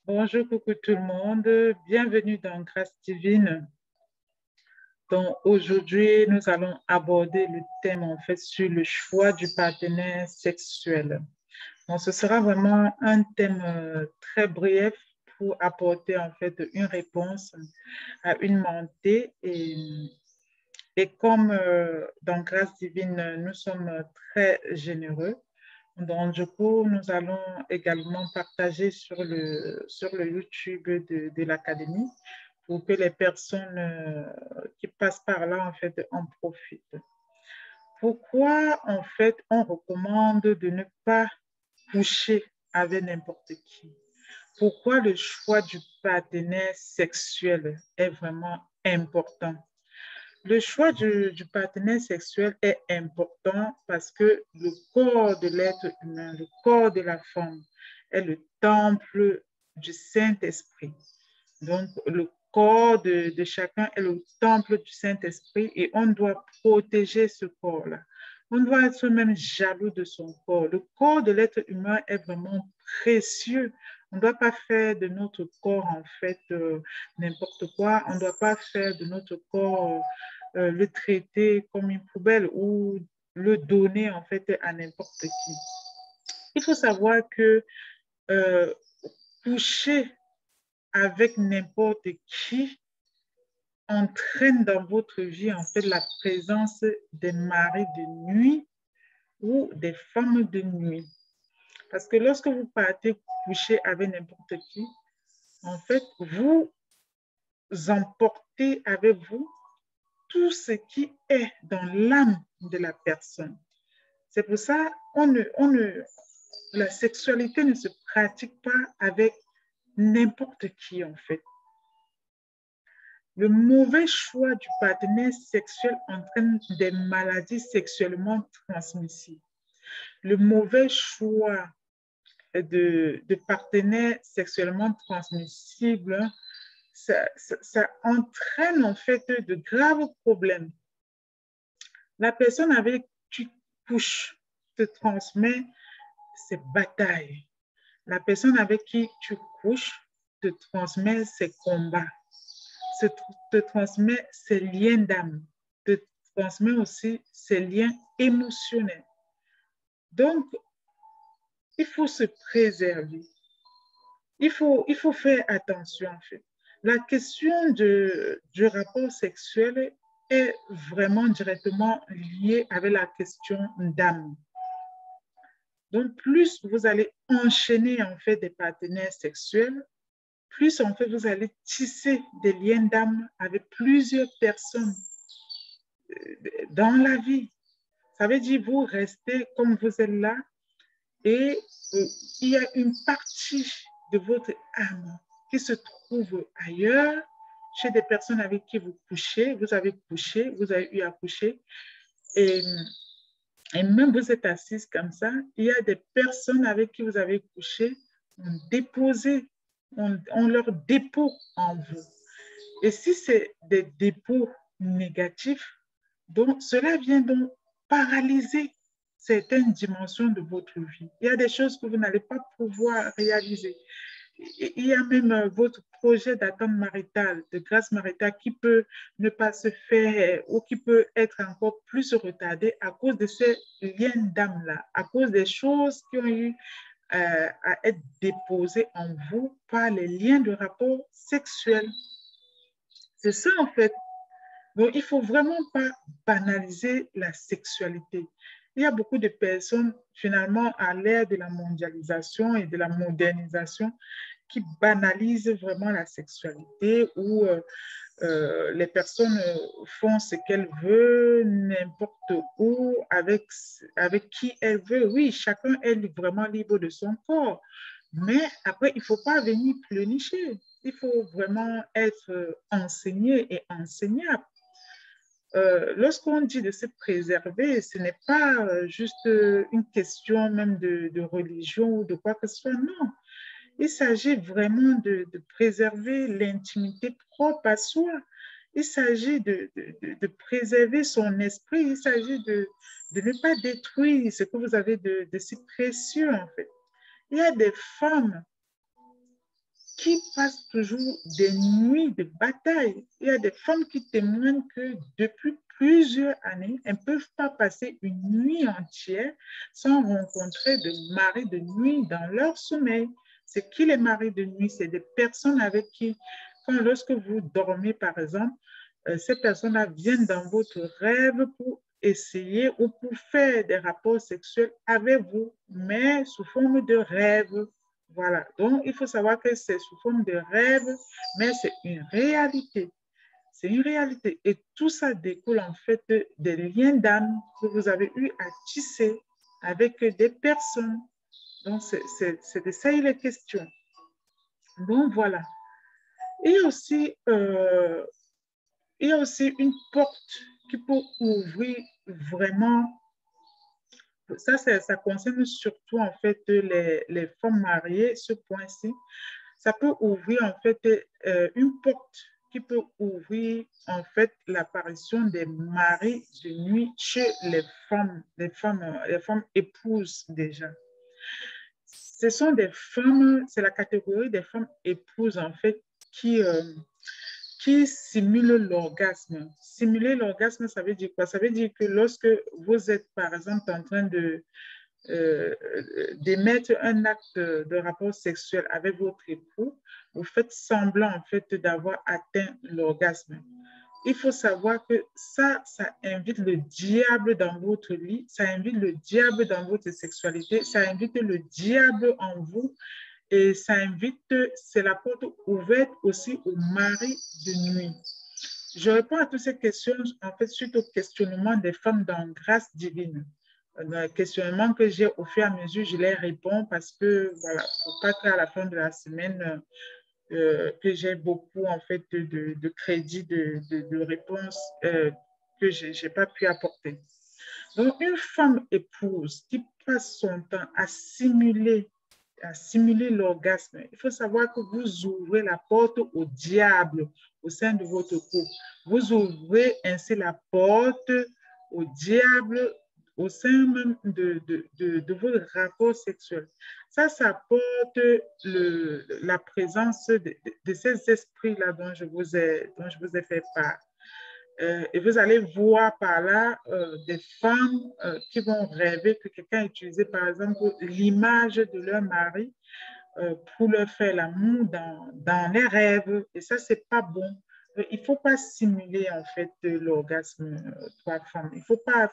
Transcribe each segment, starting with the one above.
Bonjour, coucou tout le monde. Bienvenue dans Grâce Divine. Donc, aujourd'hui, nous allons aborder le thème, sur le choix du partenaire sexuel. Donc, ce sera vraiment un thème très bref pour apporter, une réponse à une montée. Et comme dans Grâce Divine, nous sommes très généreux, donc, du coup, nous allons également partager sur le YouTube de l'Académie pour que les personnes qui passent par là, en profitent. Pourquoi, on recommande de ne pas coucher avec n'importe qui? Pourquoi le choix du partenaire sexuel est vraiment important? Le choix du partenaire sexuel est important parce que le corps de l'être humain, le corps de la femme est le temple du Saint-Esprit. Donc, le corps de chacun est le temple du Saint-Esprit et on doit protéger ce corps-là. On doit être même jaloux de son corps. Le corps de l'être humain est vraiment précieux. On ne doit pas faire de notre corps, n'importe quoi. On ne doit pas faire de notre corps, le traiter comme une poubelle ou le donner, à n'importe qui. Il faut savoir que euh, coucher avec n'importe qui entraîne dans votre vie la présence des maris de nuit ou des femmes de nuit. Parce que lorsque vous partez coucher avec n'importe qui, vous emportez avec vous tout ce qui est dans l'âme de la personne. C'est pour ça la sexualité ne se pratique pas avec n'importe qui, en fait. Le mauvais choix du partenaire sexuel entraîne des maladies sexuellement transmissibles. Le mauvais choix de partenaires sexuellement transmissibles, ça entraîne de graves problèmes. La personne avec qui tu couches te transmet ses batailles. La personne avec qui tu couches te transmet ses combats, te transmet ses liens d'âme, te transmet aussi ses liens émotionnels. Donc, il faut se préserver. Il faut faire attention, en fait. La question du rapport sexuel est vraiment directement liée avec la question d'âme. Donc, plus vous allez enchaîner, des partenaires sexuels, plus, vous allez tisser des liens d'âme avec plusieurs personnes dans la vie. Ça veut dire vous restez comme vous êtes là et il y a une partie de votre âme qui se trouve ailleurs, chez des personnes avec qui vous couchez, vous avez couché, vous avez eu à coucher et, et même vous êtes assise comme ça, il y a des personnes avec qui vous avez couché, ont déposé, ont leur dépôt en vous. Et si c'est des dépôts négatifs, donc cela vient donc paralyser certaines dimensions de votre vie. Il y a des choses que vous n'allez pas pouvoir réaliser. Il y a même votre projet d'attente maritale, de grâce maritale qui peut ne pas se faire ou qui peut être encore plus retardé à cause de ces liens d'âme-là, à cause des choses qui ont eu à être déposées en vous par les liens de rapport sexuel. C'est ça, en fait. Donc, il ne faut vraiment pas banaliser la sexualité. Il y a beaucoup de personnes, finalement, à l'ère de la mondialisation et de la modernisation, qui banalisent vraiment la sexualité où les personnes font ce qu'elles veulent, n'importe où, avec qui elles veulent. Oui, chacun est vraiment libre de son corps. Mais après, il ne faut pas venir pleurnicher. Il faut vraiment être enseigné et enseignable. Lorsqu'on dit de se préserver, ce n'est pas juste une question même de religion ou de quoi que ce soit, non. Il s'agit vraiment de préserver l'intimité propre à soi. Il s'agit de préserver son esprit. Il s'agit de ne pas détruire ce que vous avez de si précieux, en fait. Il y a des femmes qui passent toujours des nuits de bataille. Il y a des femmes qui témoignent que depuis plusieurs années, elles ne peuvent pas passer une nuit entière sans rencontrer de maris de nuit dans leur sommeil. C'est qui les maris de nuit? C'est des personnes avec qui, lorsque vous dormez, par exemple, ces personnes-là viennent dans votre rêve pour essayer ou pour faire des rapports sexuels avec vous, mais sous forme de rêve. Voilà. Donc, il faut savoir que c'est sous forme de rêve, mais c'est une réalité. C'est une réalité. Et tout ça découle en fait des liens d'âme que vous avez eu à tisser avec des personnes. Donc, c'est de ça il est question. Donc, voilà. Il y a aussi une porte qui peut ouvrir vraiment. Ça concerne surtout en fait les femmes mariées, ce point-ci. Ça peut ouvrir en fait une porte qui peut ouvrir en fait l'apparition des maris de nuit chez les femmes épouses déjà. Ce sont des femmes, c'est la catégorie des femmes épouses en fait qui simulent l'orgasme. Simuler l'orgasme, ça veut dire quoi? Ça veut dire que lorsque vous êtes par exemple en train d'émettre un acte de rapport sexuel avec votre époux, vous faites semblant en fait d'avoir atteint l'orgasme. Il faut savoir que ça invite le diable dans votre lit, ça invite le diable dans votre sexualité, ça invite le diable en vous et ça invite, c'est la porte ouverte aussi aux maris de nuit. Je réponds à toutes ces questions en fait suite au questionnement des femmes dans Grâce divine. Le questionnement que j'ai au fur et à mesure, je les réponds parce que voilà, pour pas qu'à la fin de la semaine, que j'ai beaucoup en fait de crédits de réponses que je n'ai pas pu apporter. Donc, une femme épouse qui passe son temps à simuler l'orgasme, il faut savoir que vous ouvrez la porte au diable au sein de votre couple. Vous ouvrez ainsi la porte au diable au sein même de votre rapport sexuel. Ça apporte la présence de ces esprits-là dont je vous ai fait part. Et vous allez voir par là des femmes qui vont rêver que quelqu'un a utilisé, par exemple, l'image de leur mari pour leur faire l'amour dans les rêves. Et ça, c'est pas bon. Il ne faut pas simuler en fait l'orgasme, toi, femme.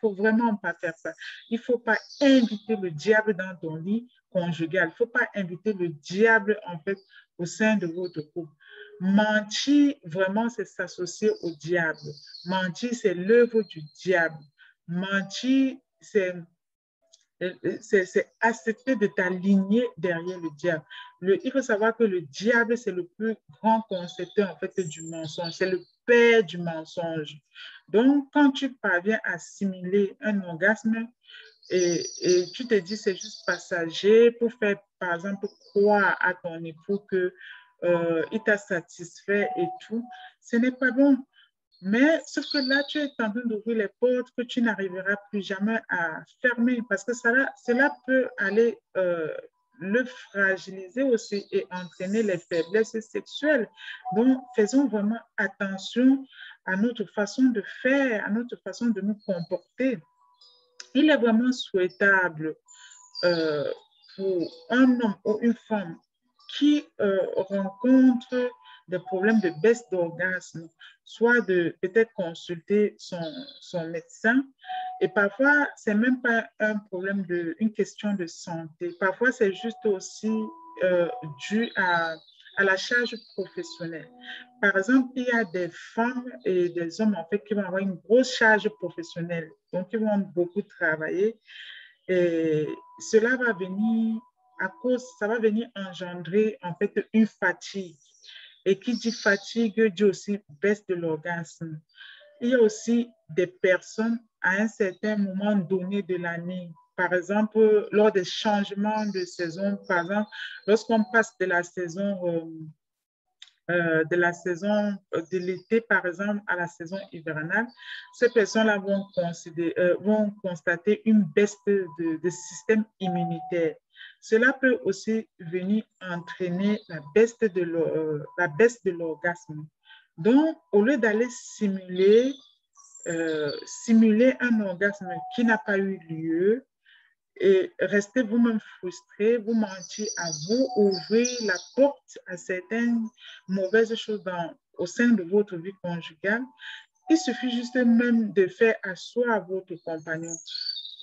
Faut vraiment pas faire ça. Il ne faut pas inviter le diable dans ton lit conjugal. Il ne faut pas inviter le diable en fait au sein de votre couple. Mentir, vraiment, c'est s'associer au diable. Mentir, c'est l'œuvre du diable. Mentir, c'est accepter de t'aligner derrière le diable. Il faut savoir que le diable, c'est le plus grand concepteur en fait du mensonge. C'est le père du mensonge. Donc, quand tu parviens à simuler un orgasme et tu te dis c'est juste passager pour faire, par exemple, croire à ton époux que il t'a satisfait et tout, ce n'est pas bon. Mais sauf que là, tu es en train d'ouvrir les portes que tu n'arriveras plus jamais à fermer parce que cela peut aller le fragiliser aussi et entraîner les faiblesses sexuelles. Donc, faisons vraiment attention à notre façon de faire, à notre façon de nous comporter. Il est vraiment souhaitable euh, pour un homme ou une femme qui rencontre des problèmes de baisse d'orgasme, soit de peut-être consulter son médecin. Et parfois, ce n'est même pas un problème une question de santé. Parfois, c'est juste aussi dû à la charge professionnelle. Par exemple, il y a des femmes et des hommes en fait qui vont avoir une grosse charge professionnelle, donc ils vont beaucoup travailler et cela va venir ça va venir engendrer en fait une fatigue. Et qui dit fatigue dit aussi baisse de l'orgasme. Il y a aussi des personnes à un certain moment donné de l'année, par exemple, lors des changements de saison, par exemple, lorsqu'on passe de la saison de l'été, par exemple, à la saison hivernale, ces personnes-là vont constater une baisse de système immunitaire. Cela peut aussi venir entraîner la baisse de l'orgasme. Donc, au lieu d'aller simuler un orgasme qui n'a pas eu lieu, et restez vous-même frustré, vous mentir à vous, ouvrir la porte à certaines mauvaises choses au sein de votre vie conjugale. Il suffit juste même de faire asseoir votre compagnon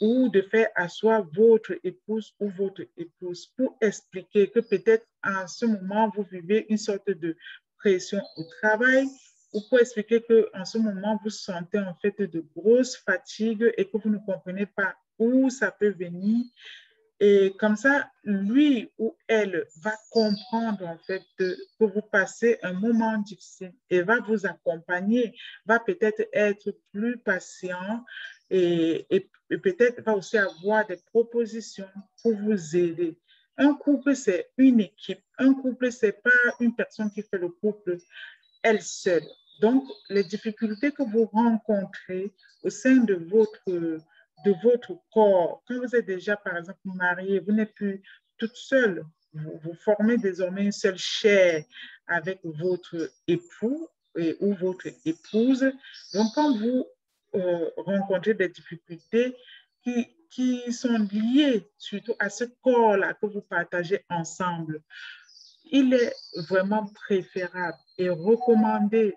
ou de faire asseoir votre épouse ou votre épouse pour expliquer que peut-être en ce moment, vous vivez une sorte de pression au travail ou pour expliquer qu'en ce moment, vous sentez en fait de grosses fatigues et que vous ne comprenez pas où ça peut venir. Et comme ça, lui ou elle va comprendre en fait que vous passez un moment difficile et va vous accompagner, va peut-être être plus patient et peut-être va aussi avoir des propositions pour vous aider. Un couple, c'est une équipe. Un couple, c'est pas une personne qui fait le couple elle seule. Donc, les difficultés que vous rencontrez au sein de votre corps, quand vous êtes déjà, par exemple, marié, vous n'êtes plus toute seule. Vous formez désormais une seule chair avec votre époux ou votre épouse. Donc, quand vous rencontrez des difficultés qui sont liées surtout à ce corps-là que vous partagez ensemble, il est vraiment préférable et recommandé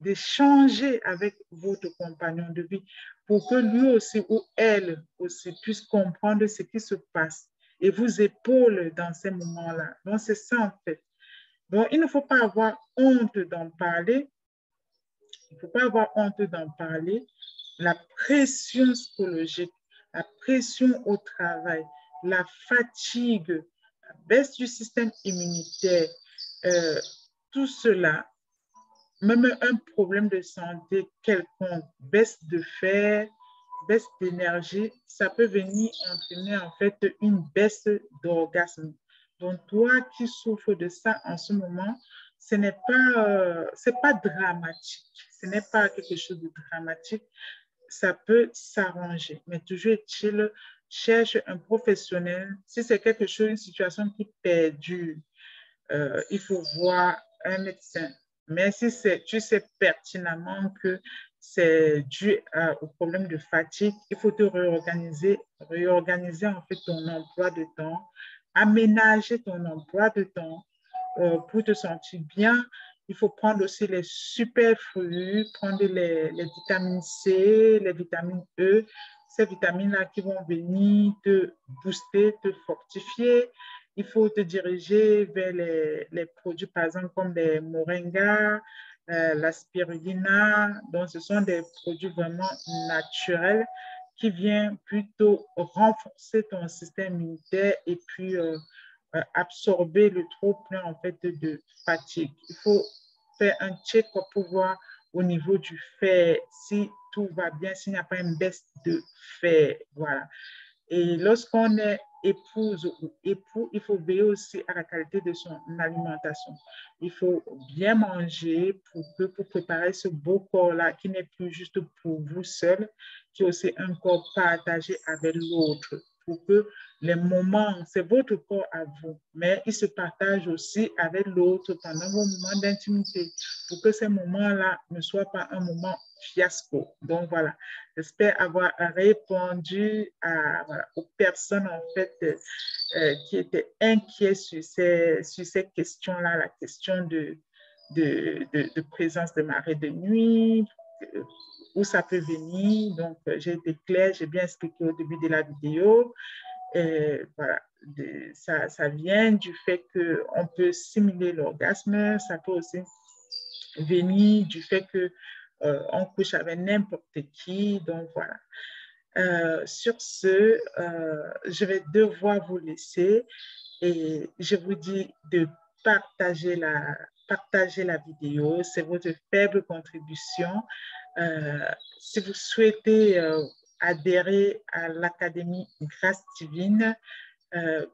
d'échanger avec votre compagnon de vie pour que lui aussi ou elle aussi puisse comprendre ce qui se passe et vous épaule dans ces moments-là. Donc, c'est ça en fait. Donc, il ne faut pas avoir honte d'en parler. Il ne faut pas avoir honte d'en parler. La pression psychologique, la pression au travail, la fatigue, la baisse du système immunitaire, euh, tout cela, même un problème de santé quelconque, baisse de fer, baisse d'énergie, ça peut venir entraîner en fait une baisse d'orgasme. Donc, toi qui souffres de ça en ce moment, c'est pas dramatique. Ce n'est pas quelque chose de dramatique. Ça peut s'arranger. Mais toujours est-il, cherche un professionnel. Si c'est quelque chose, une situation qui perdure, il faut voir un médecin. Mais si tu sais pertinemment que c'est dû au problème de fatigue, il faut te réorganiser en fait ton emploi de temps, aménager ton emploi de temps pour te sentir bien. Il faut prendre aussi les superflus, prendre les vitamines C, les vitamines E, ces vitamines-là qui vont venir te booster, te fortifier. Il faut te diriger vers les produits, par exemple, comme les moringas, la spirulina. Donc, ce sont des produits vraiment naturels qui viennent plutôt renforcer ton système immunitaire et puis absorber le trop plein en fait de fatigue. Il faut faire un check pour voir au niveau du fer si tout va bien, s'il n'y a pas une baisse de fer. Voilà. Et lorsqu'on est épouse ou époux, il faut veiller aussi à la qualité de son alimentation. Il faut bien manger pour préparer ce beau corps-là qui n'est plus juste pour vous seul, qui est aussi un corps partagé avec l'autre. Pour que les moments, c'est votre corps à vous, mais il se partage aussi avec l'autre pendant vos moments d'intimité pour que ces moments-là ne soient pas un moment fiasco. Donc voilà, j'espère avoir répondu voilà, aux personnes en fait qui étaient inquiets sur ces questions-là, la question de présence de marée de nuit, où ça peut venir. Donc, j'ai été claire, j'ai bien expliqué au début de la vidéo. Et voilà, ça vient du fait qu'on peut simuler l'orgasme, ça peut aussi venir du fait que on couche avec n'importe qui. Donc, voilà. Sur ce, je vais devoir vous laisser et je vous dis de partager la vidéo. C'est votre faible contribution. Si vous souhaitez adhérer à l'Académie Grâce Divine,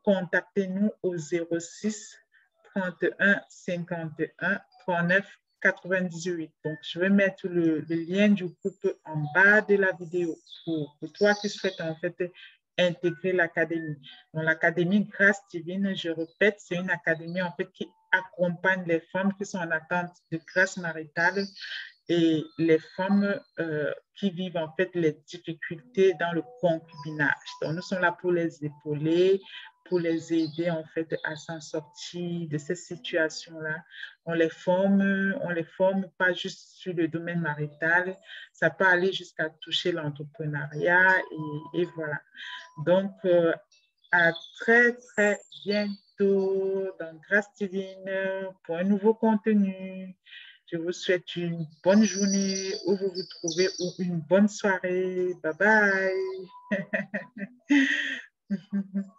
contactez-nous au 06 31 51 39 98. Donc, je vais mettre le lien du groupe en bas de la vidéo pour toi qui souhaites en fait intégrer l'académie. Donc, l'académie Grâce Divine, je répète, c'est une académie en fait qui accompagne les femmes qui sont en attente de grâce maritale et les femmes qui vivent en fait les difficultés dans le concubinage. Donc, nous sommes là pour les épauler, pour les aider en fait à s'en sortir de ces situations-là. On les forme pas juste sur le domaine marital, ça peut aller jusqu'à toucher l'entrepreneuriat et voilà. Donc, à très, très bientôt dans Grâce Divine pour un nouveau contenu. Je vous souhaite une bonne journée où vous vous trouvez ou une bonne soirée. Bye bye.